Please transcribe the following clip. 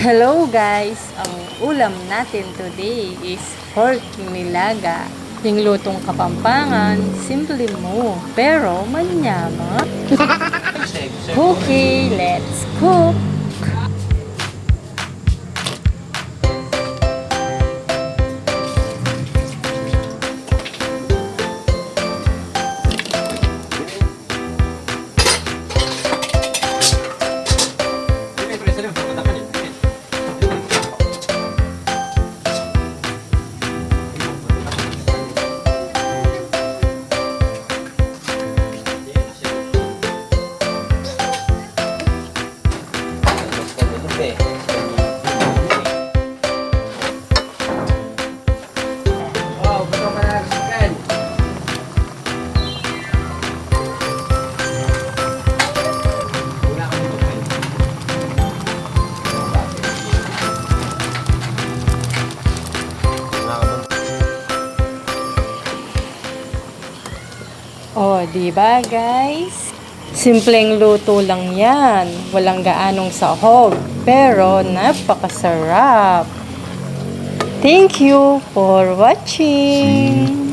Hello guys! Ang ulam natin today is pork nilaga. Yung lutong Kapampangan, simple mo, pero manyama. Okay, let's cook! Oh, di ba guys? Simpleng luto lang 'yan. Walang gaanong sahog, pero napakasarap. Thank you for watching.